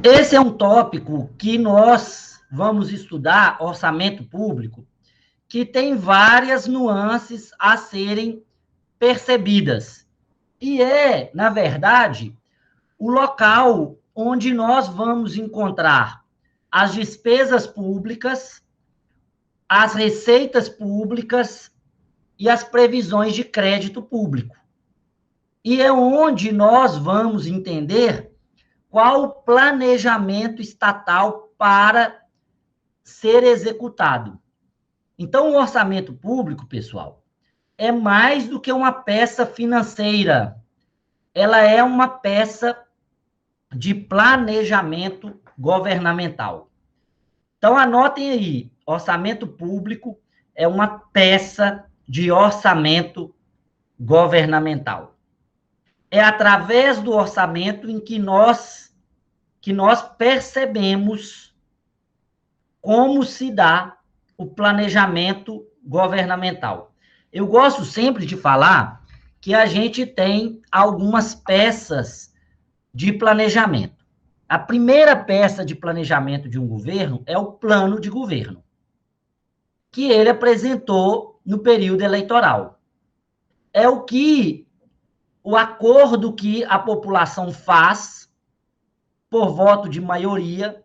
Esse é um tópico que nós vamos estudar, orçamento público, que tem várias nuances a serem percebidas. E é, na verdade, o local onde nós vamos encontrar as despesas públicas, as receitas públicas e as previsões de crédito público. E é onde nós vamos entender qual o planejamento estatal para ser executado. Então, o orçamento público, pessoal, é mais do que uma peça financeira. Ela é uma peça de planejamento governamental. Então, anotem aí, orçamento público é uma peça de orçamento governamental. É através do orçamento em que nós percebemos como se dá o planejamento governamental. Eu gosto sempre de falar que a gente tem algumas peças de planejamento. A primeira peça de planejamento de um governo é o plano de governo, que ele apresentou no período eleitoral. É o acordo que a população faz por voto de maioria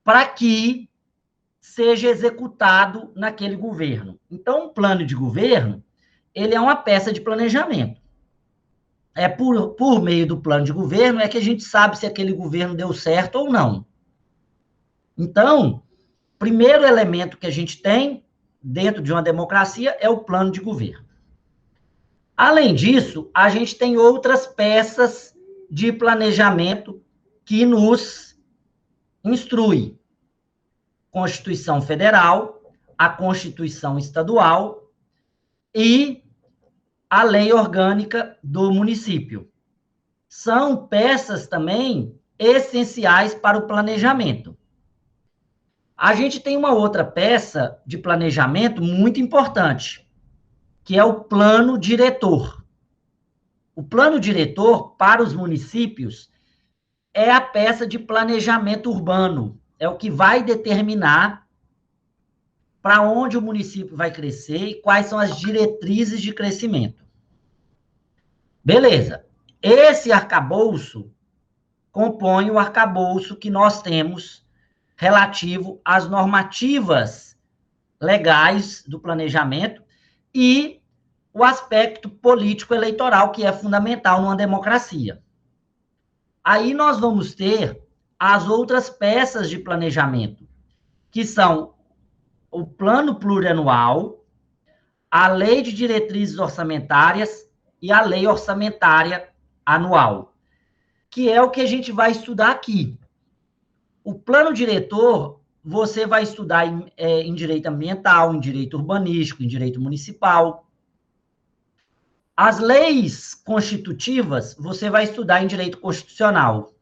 para que seja executado naquele governo. Então, o plano de governo, ele é uma peça de planejamento. É por meio do plano de governo é que a gente sabe se aquele governo deu certo ou não. Então, primeiro elemento que a gente tem dentro de uma democracia é o plano de governo. Além disso, a gente tem outras peças de planejamento que nos instrui. Constituição Federal, a Constituição Estadual e a Lei Orgânica do Município. São peças também essenciais para o planejamento. A gente tem uma outra peça de planejamento muito importante, que é o plano diretor. O plano diretor para os municípios é a peça de planejamento urbano, é o que vai determinar para onde o município vai crescer e quais são as diretrizes de crescimento. Beleza. Esse arcabouço compõe o arcabouço que nós temos relativo às normativas legais do planejamento e o aspecto político-eleitoral, que é fundamental numa democracia. Aí nós vamos ter as outras peças de planejamento, que são o plano plurianual, a lei de diretrizes orçamentárias e a lei orçamentária anual, que é o que a gente vai estudar aqui. O plano diretor, você vai estudar em direito ambiental, em direito urbanístico, em direito municipal. As leis constitutivas, você vai estudar em direito constitucional.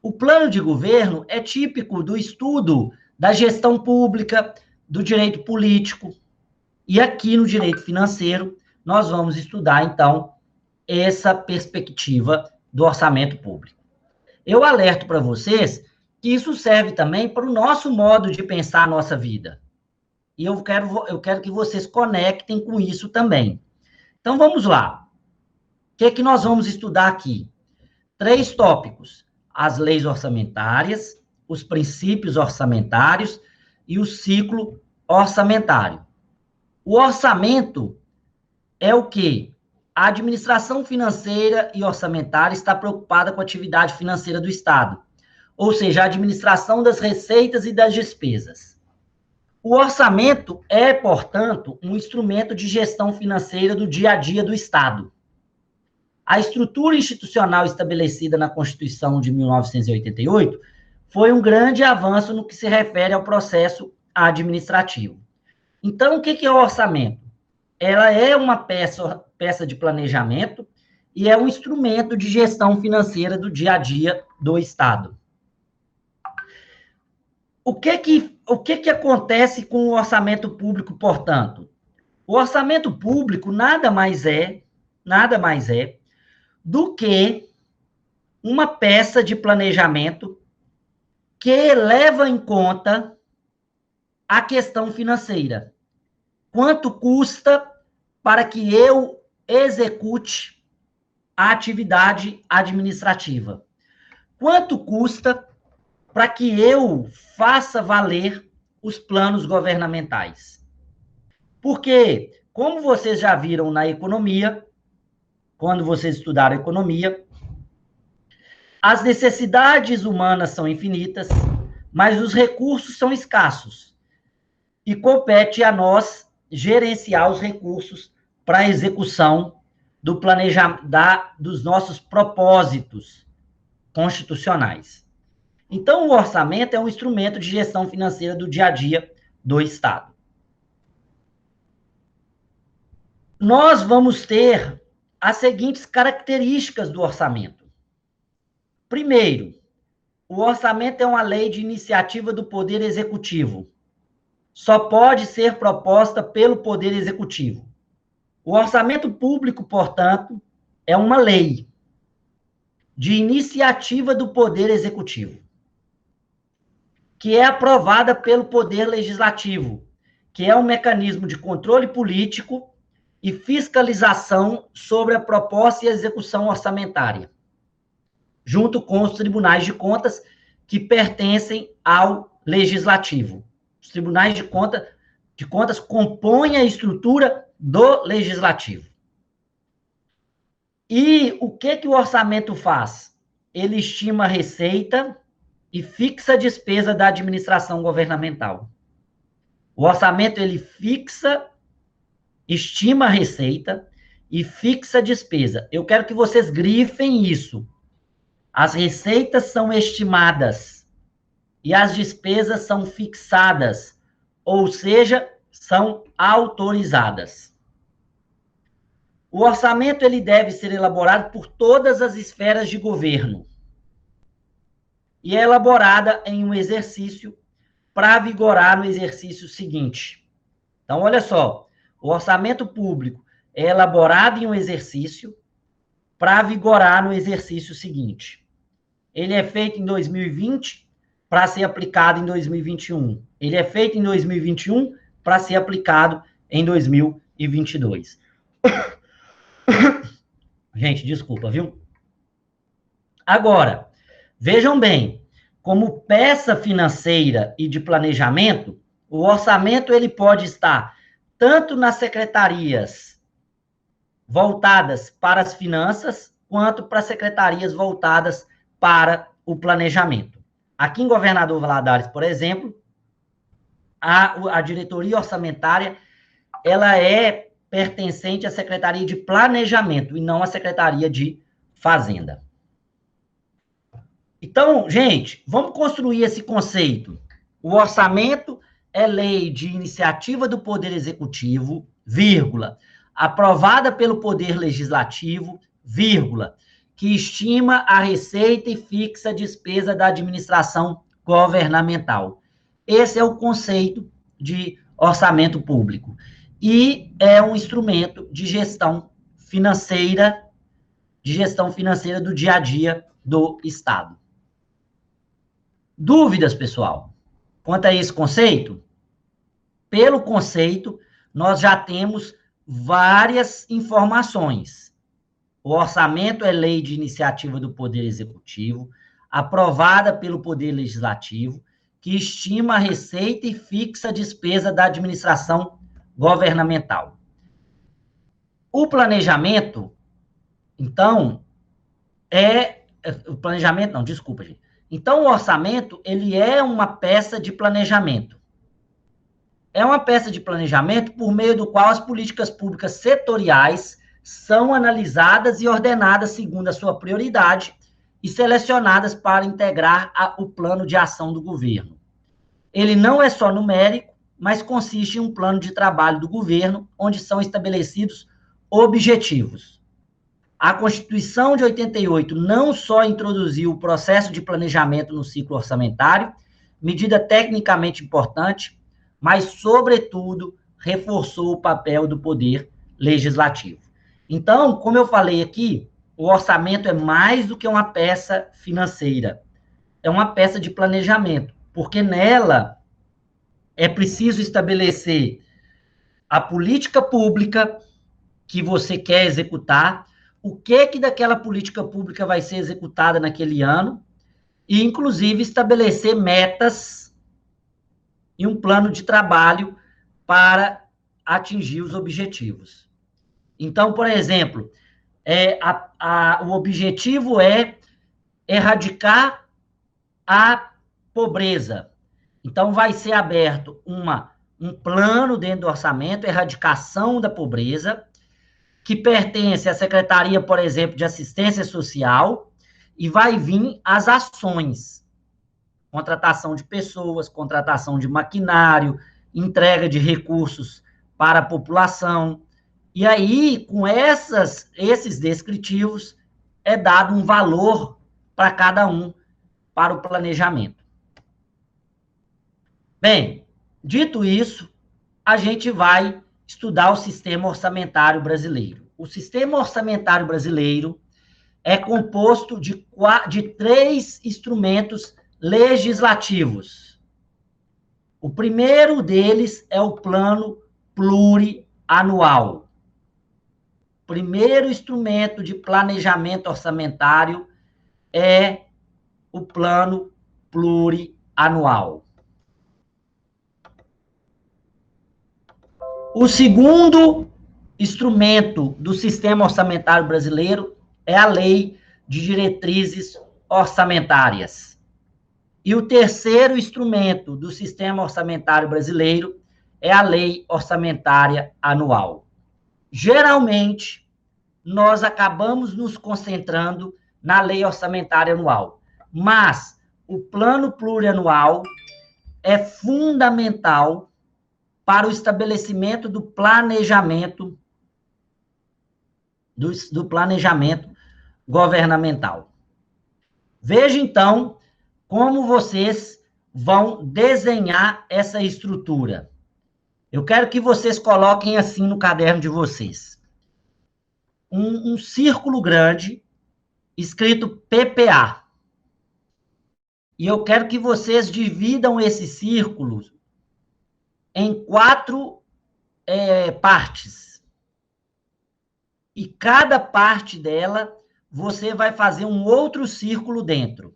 O plano de governo é típico do estudo da gestão pública, do direito político. E aqui no direito financeiro, nós vamos estudar, então, essa perspectiva do orçamento público. Eu alerto para vocês que isso serve também para o nosso modo de pensar a nossa vida. E eu quero que vocês conectem com isso também. Então, vamos lá. O que é que nós vamos estudar aqui? 3 tópicos: as leis orçamentárias, os princípios orçamentários e o ciclo orçamentário. O orçamento é o quê? A administração financeira e orçamentária está preocupada com a atividade financeira do Estado, ou seja, a administração das receitas e das despesas. O orçamento é, portanto, um instrumento de gestão financeira do dia a dia do Estado. A estrutura institucional estabelecida na Constituição de 1988 foi um grande avanço no que se refere ao processo administrativo. Então, o que é o orçamento? Ela é uma peça de planejamento e é um instrumento de gestão financeira do dia a dia do Estado. O que acontece com o orçamento público, portanto? O orçamento público nada mais é do que uma peça de planejamento que leva em conta a questão financeira. Quanto custa para que eu execute a atividade administrativa? Quanto custa para que eu faça valer os planos governamentais? Porque, como vocês já viram na economia, quando vocês estudaram economia, as necessidades humanas são infinitas, mas os recursos são escassos. E compete a nós gerenciar os recursos para a execução do planejamento, dos nossos propósitos constitucionais. Então, o orçamento é um instrumento de gestão financeira do dia a dia do Estado. Nós vamos ter as seguintes características do orçamento. Primeiro, o orçamento é uma lei de iniciativa do Poder Executivo. Só pode ser proposta pelo Poder Executivo. O orçamento público, portanto, é uma lei de iniciativa do Poder Executivo, que é aprovada pelo Poder Legislativo, que é um mecanismo de controle político e fiscalização sobre a proposta e a execução orçamentária, junto com os tribunais de contas que pertencem ao Legislativo. Os tribunais de contas compõem a estrutura do Legislativo. E o que o orçamento faz? Ele estima a receita e fixa a despesa da administração governamental. O orçamento, ele estima a receita e fixa a despesa. Eu quero que vocês grifem isso. As receitas são estimadas e as despesas são fixadas, ou seja, são autorizadas. O orçamento, ele deve ser elaborado por todas as esferas de governo e é elaborada em um exercício para vigorar no exercício seguinte. Então, olha só, o orçamento público é elaborado em um exercício para vigorar no exercício seguinte. Ele é feito em 2020 para ser aplicado em 2021. Ele é feito em 2021 para ser aplicado em 2022. Gente, desculpa, viu? Agora, vejam bem, como peça financeira e de planejamento, o orçamento ele pode estar tanto nas secretarias voltadas para as finanças, quanto para secretarias voltadas para o planejamento. Aqui em Governador Valadares, por exemplo, a diretoria orçamentária, ela é pertencente à Secretaria de Planejamento e não à Secretaria de Fazenda. Então, gente, vamos construir esse conceito. O orçamento é lei de iniciativa do Poder Executivo, vírgula, aprovada pelo Poder Legislativo, vírgula, que estima a receita e fixa a despesa da administração governamental. Esse é o conceito de orçamento público. E é um instrumento de gestão financeira do dia a dia do Estado. Dúvidas, pessoal? Quanto a esse conceito? Pelo conceito, nós já temos várias informações. O orçamento é lei de iniciativa do Poder Executivo, aprovada pelo Poder Legislativo, que estima a receita e fixa a despesa da administração governamental. O planejamento, então, Então, o orçamento, ele é uma peça de planejamento. É uma peça de planejamento por meio do qual as políticas públicas setoriais são analisadas e ordenadas segundo a sua prioridade e selecionadas para integrar o plano de ação do governo. Ele não é só numérico, mas consiste em um plano de trabalho do governo, onde são estabelecidos objetivos. A Constituição de 88 não só introduziu o processo de planejamento no ciclo orçamentário, medida tecnicamente importante, mas, sobretudo, reforçou o papel do Poder Legislativo. Então, como eu falei aqui, o orçamento é mais do que uma peça financeira, é uma peça de planejamento, porque nela é preciso estabelecer a política pública que você quer executar, o que daquela política pública vai ser executada naquele ano, e, inclusive, estabelecer metas e um plano de trabalho para atingir os objetivos. Então, por exemplo, o objetivo é erradicar a pobreza. Então, vai ser aberto um plano dentro do orçamento, erradicação da pobreza, que pertence à Secretaria, por exemplo, de Assistência Social, e vai vir as ações, contratação de pessoas, contratação de maquinário, entrega de recursos para a população. E aí, com esses descritivos, é dado um valor para cada um para o planejamento. Bem, dito isso, a gente vai estudar o sistema orçamentário brasileiro. O sistema orçamentário brasileiro é composto de 3 instrumentos legislativos. O primeiro deles é o Plano Plurianual. Primeiro instrumento de planejamento orçamentário é o Plano Plurianual. O segundo instrumento do sistema orçamentário brasileiro é a Lei de Diretrizes Orçamentárias. E o terceiro instrumento do sistema orçamentário brasileiro é a Lei Orçamentária Anual. Geralmente, nós acabamos nos concentrando na Lei Orçamentária Anual, mas o Plano Plurianual é fundamental para o estabelecimento do planejamento governamental. Veja, então, como vocês vão desenhar essa estrutura. Eu quero que vocês coloquem assim no caderno de vocês. Um círculo grande, escrito PPA. E eu quero que vocês dividam esse círculo em 4 partes. E cada parte dela, você vai fazer um outro círculo dentro.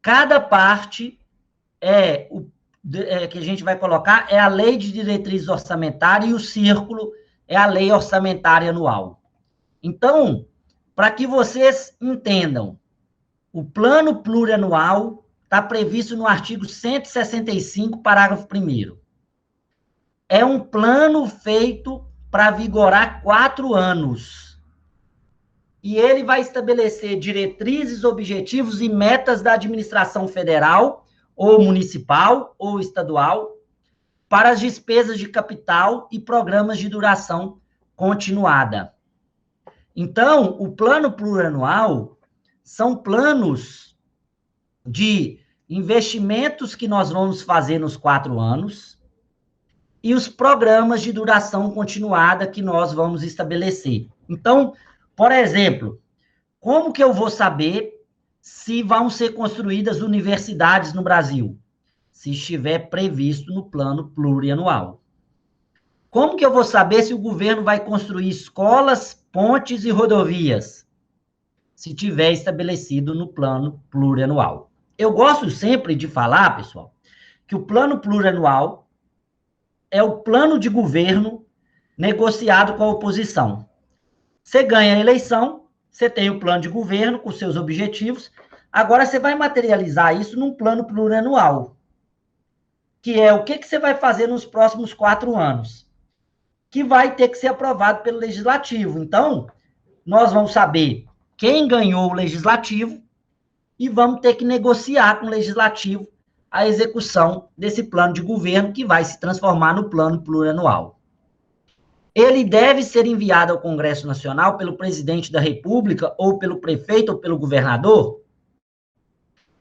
Cada parte que a gente vai colocar é a Lei de Diretrizes Orçamentárias e o círculo é a Lei Orçamentária Anual. Então, para que vocês entendam, o Plano Plurianual está previsto no artigo 165, parágrafo 1º. É um plano feito para vigorar 4 anos. E ele vai estabelecer diretrizes, objetivos e metas da administração federal, ou municipal, ou estadual, para as despesas de capital e programas de duração continuada. Então, o plano plurianual são planos de investimentos que nós vamos fazer nos 4 anos e os programas de duração continuada que nós vamos estabelecer. Então, por exemplo, como que eu vou saber se vão ser construídas universidades no Brasil? Se estiver previsto no plano plurianual. Como que eu vou saber se o governo vai construir escolas, pontes e rodovias? Se tiver estabelecido no plano plurianual. Eu gosto sempre de falar, pessoal, que o plano plurianual é o plano de governo negociado com a oposição. Você ganha a eleição, você tem o plano de governo com seus objetivos, agora você vai materializar isso num plano plurianual, que é o que você vai fazer nos próximos 4 anos, que vai ter que ser aprovado pelo Legislativo. Então, nós vamos saber quem ganhou o Legislativo e vamos ter que negociar com o Legislativo a execução desse plano de governo que vai se transformar no plano plurianual. Ele deve ser enviado ao Congresso Nacional pelo presidente da República ou pelo prefeito ou pelo governador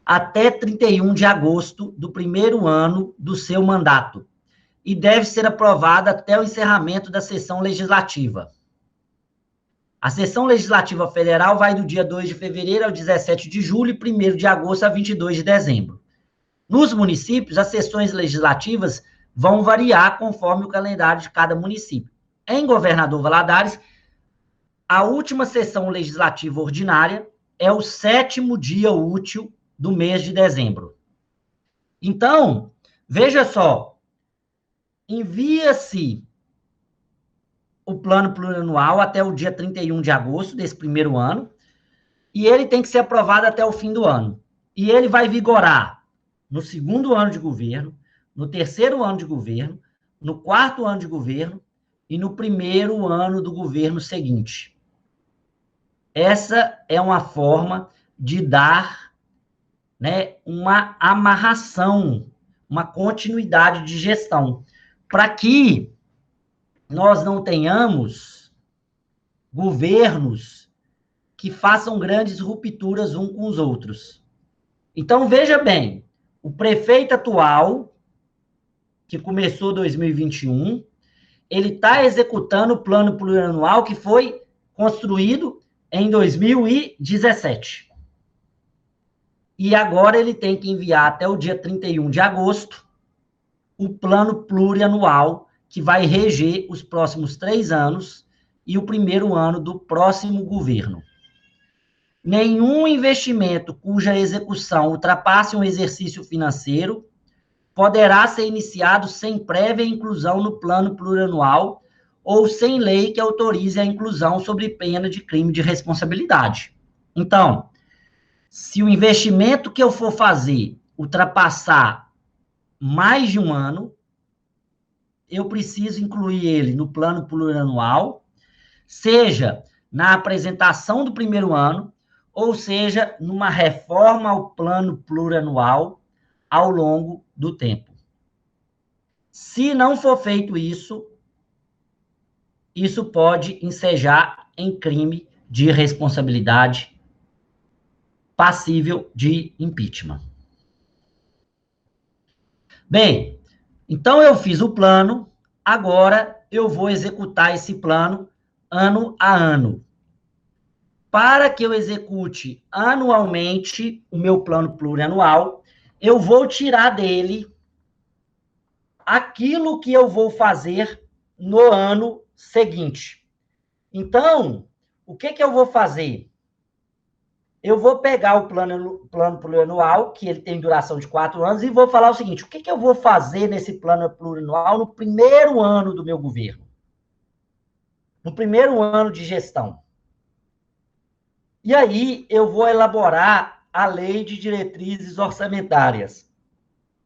até 31 de agosto do primeiro ano do seu mandato e deve ser aprovado até o encerramento da sessão legislativa. A sessão legislativa federal vai do dia 2 de fevereiro ao 17 de julho e 1º de agosto a 22 de dezembro. Nos municípios, as sessões legislativas vão variar conforme o calendário de cada município. Em Governador Valadares, a última sessão legislativa ordinária é o 7º dia útil do mês de dezembro. Então, veja só, envia-se o plano plurianual até o dia 31 de agosto desse primeiro ano, e ele tem que ser aprovado até o fim do ano. E ele vai vigorar no 2º ano de governo, no 3º ano de governo, no 4º ano de governo e no 1º ano do governo seguinte. Essa é uma forma de dar, né, uma amarração, uma continuidade de gestão, para que nós não tenhamos governos que façam grandes rupturas uns com os outros. Então, veja bem, o prefeito atual, que começou 2021, ele está executando o plano plurianual que foi construído em 2017. E agora ele tem que enviar até o dia 31 de agosto o plano plurianual que vai reger os próximos 3 anos e o 1º ano do próximo governo. Nenhum investimento cuja execução ultrapasse um exercício financeiro poderá ser iniciado sem prévia inclusão no plano plurianual ou sem lei que autorize a inclusão sob pena de crime de responsabilidade. Então, se o investimento que eu for fazer ultrapassar mais de um ano, eu preciso incluir ele no plano plurianual, seja na apresentação do 1º ano, ou seja, numa reforma ao plano plurianual ao longo do tempo. Se não for feito isso, isso pode ensejar em crime de responsabilidade passível de impeachment. Bem, então eu fiz o plano, agora eu vou executar esse plano ano a ano. Para que eu execute anualmente o meu plano plurianual, eu vou tirar dele aquilo que eu vou fazer no ano seguinte. Então, o que eu vou fazer? Eu vou pegar o plano plurianual, que ele tem duração de 4 anos, e vou falar o seguinte: o que eu vou fazer nesse plano plurianual no 1º ano do meu governo? No 1º ano de gestão. E aí eu vou elaborar a lei de diretrizes orçamentárias.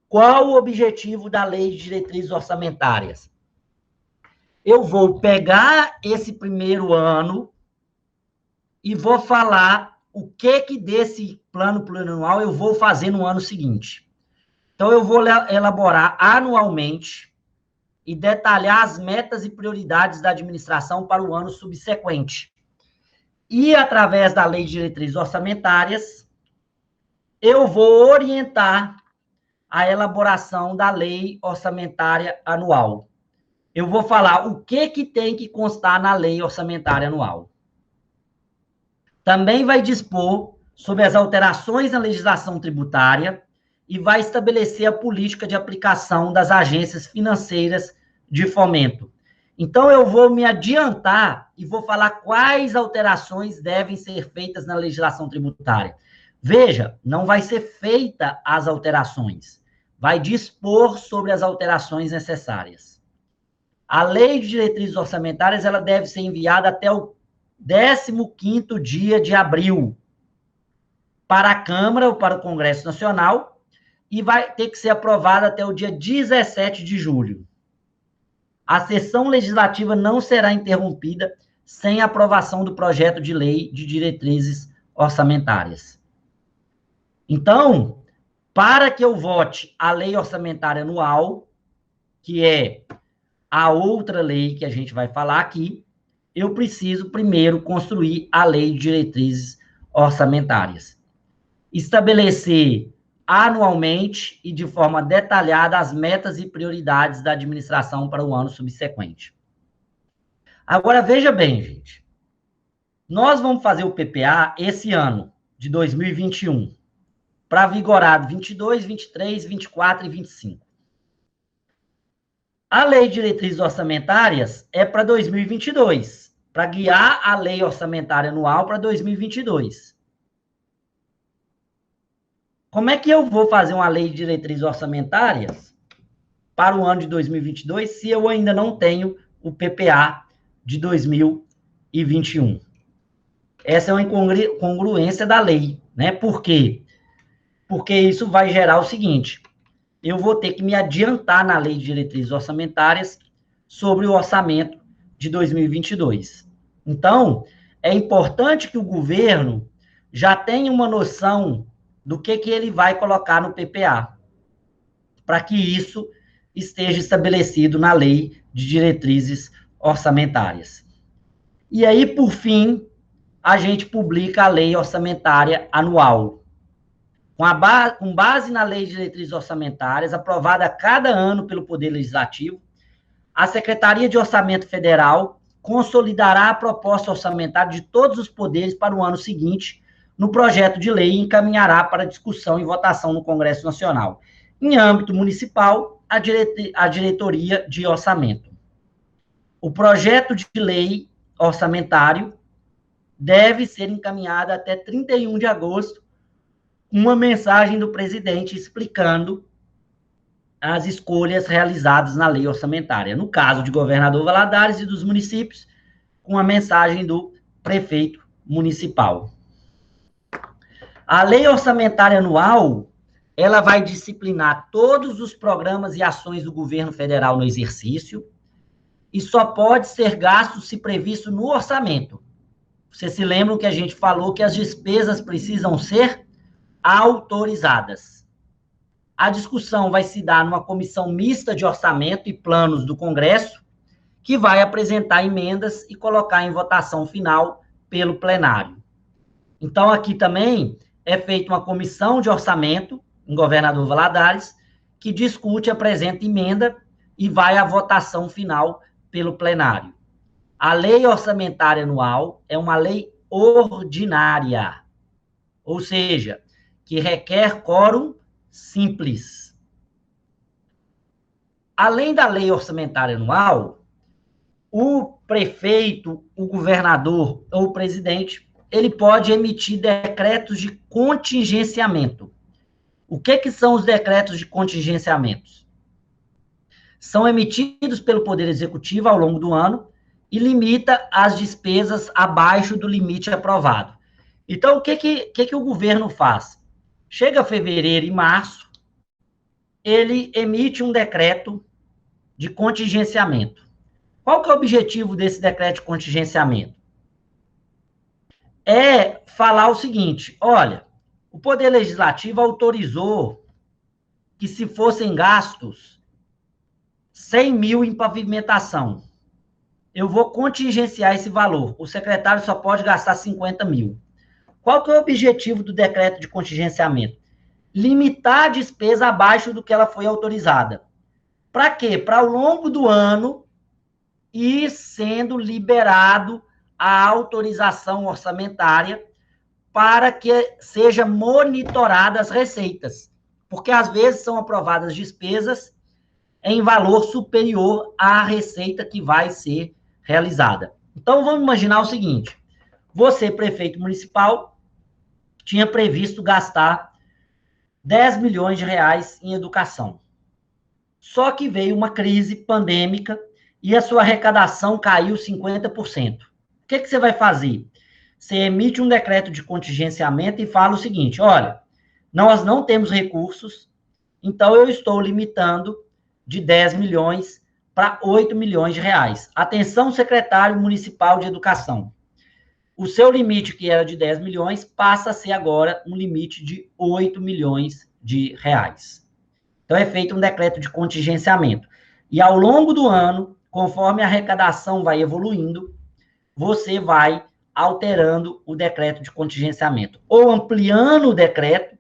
Qual o objetivo da lei de diretrizes orçamentárias? Eu vou pegar esse 1º ano e vou falar o que desse plano plurianual eu vou fazer no ano seguinte. Então, eu vou elaborar anualmente e detalhar as metas e prioridades da administração para o ano subsequente. E, através da lei de diretrizes orçamentárias, eu vou orientar a elaboração da lei orçamentária anual. Eu vou falar o que tem que constar na lei orçamentária anual. Também vai dispor sobre as alterações na legislação tributária e vai estabelecer a política de aplicação das agências financeiras de fomento. Então, eu vou me adiantar e vou falar quais alterações devem ser feitas na legislação tributária. Veja, não vai ser feita as alterações, vai dispor sobre as alterações necessárias. A lei de diretrizes orçamentárias, ela deve ser enviada até o 15º dia de abril para a Câmara ou para o Congresso Nacional e vai ter que ser aprovada até o dia 17 de julho. A sessão legislativa não será interrompida sem aprovação do projeto de lei de diretrizes orçamentárias. Então, para que eu vote a lei orçamentária anual, que é a outra lei que a gente vai falar aqui, eu preciso primeiro construir a lei de diretrizes orçamentárias. Estabelecer anualmente e de forma detalhada as metas e prioridades da administração para o ano subsequente. Agora, veja bem, gente. Nós vamos fazer o PPA esse ano, de 2021, para vigorar 22, 23, 24 e 25. A Lei de Diretrizes Orçamentárias é para 2022, para guiar a Lei Orçamentária Anual para 2022. Como é que eu vou fazer uma Lei de Diretrizes Orçamentárias para o ano de 2022 se eu ainda não tenho o PPA de 2021? Essa é uma incongruência da lei, né? Por quê? Porque isso vai gerar o seguinte: eu vou ter que me adiantar na Lei de Diretrizes Orçamentárias sobre o orçamento de 2022. Então, é importante que o governo já tenha uma noção do que ele vai colocar no PPA, para que isso esteja estabelecido na Lei de Diretrizes Orçamentárias. E aí, por fim, a gente publica a Lei Orçamentária Anual. Com base na Lei de Diretrizes Orçamentárias, aprovada a cada ano pelo Poder Legislativo, a Secretaria de Orçamento Federal consolidará a proposta orçamentária de todos os poderes para o ano seguinte no projeto de lei e encaminhará para discussão e votação no Congresso Nacional. Em âmbito municipal, a Diretoria de Orçamento. O projeto de lei orçamentário deve ser encaminhado até 31 de agosto, uma mensagem do presidente explicando as escolhas realizadas na lei orçamentária. No caso de governador Valadares e dos municípios, com a mensagem do prefeito municipal. A lei orçamentária anual, ela vai disciplinar todos os programas e ações do governo federal no exercício e só pode ser gasto se previsto no orçamento. Vocês se lembram que a gente falou que as despesas precisam ser autorizadas. A discussão vai se dar numa comissão mista de orçamento e planos do Congresso, que vai apresentar emendas e colocar em votação final pelo plenário. Então, aqui também é feita uma comissão de orçamento, em Governador Valadares, que discute, apresenta emenda e vai à votação final pelo plenário. A lei orçamentária anual é uma lei ordinária, ou seja, que requer quórum simples. Além da lei orçamentária anual, o prefeito, o governador ou o presidente, ele pode emitir decretos de contingenciamento. O que são os decretos de contingenciamento? São emitidos pelo Poder Executivo ao longo do ano e limita as despesas abaixo do limite aprovado. Então, o que o governo faz? Chega fevereiro e março, ele emite um decreto de contingenciamento. Qual que é o objetivo desse decreto de contingenciamento? É falar o seguinte: olha, o Poder Legislativo autorizou que se fossem gastos 100 mil em pavimentação. Eu vou contingenciar esse valor. O secretário só pode gastar 50 mil. Qual que é o objetivo do decreto de contingenciamento? Limitar a despesa abaixo do que ela foi autorizada. Para quê? Para ao longo do ano ir sendo liberado a autorização orçamentária para que seja monitorada as receitas. Porque às vezes são aprovadas despesas em valor superior à receita que vai ser realizada. Então, vamos imaginar o seguinte: você, prefeito municipal, tinha previsto gastar 10 milhões de reais em educação. Só que veio uma crise pandêmica e a sua arrecadação caiu 50%. O que você vai fazer? Você emite um decreto de contingenciamento e fala o seguinte: olha, nós não temos recursos, então eu estou limitando de 10 milhões para 8 milhões de reais. Atenção, secretário municipal de educação. O seu limite, que era de 10 milhões, passa a ser agora um limite de 8 milhões de reais. Então, é feito um decreto de contingenciamento. E ao longo do ano, conforme a arrecadação vai evoluindo, você vai alterando o decreto de contingenciamento. Ou ampliando o decreto,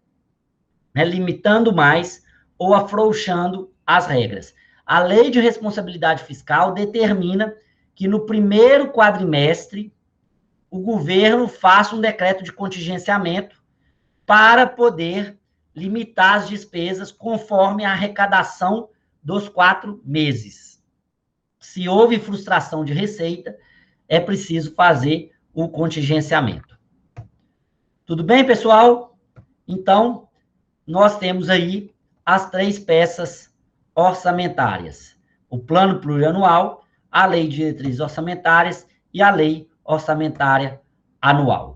né, limitando mais, ou afrouxando as regras. A Lei de Responsabilidade Fiscal determina que no primeiro quadrimestre o governo faça um decreto de contingenciamento para poder limitar as despesas conforme a arrecadação dos 4 meses. Se houve frustração de receita, é preciso fazer o contingenciamento. Tudo bem, pessoal? Então, nós temos aí as 3 peças orçamentárias: o plano plurianual, a lei de diretrizes orçamentárias e a lei orçamentária anual.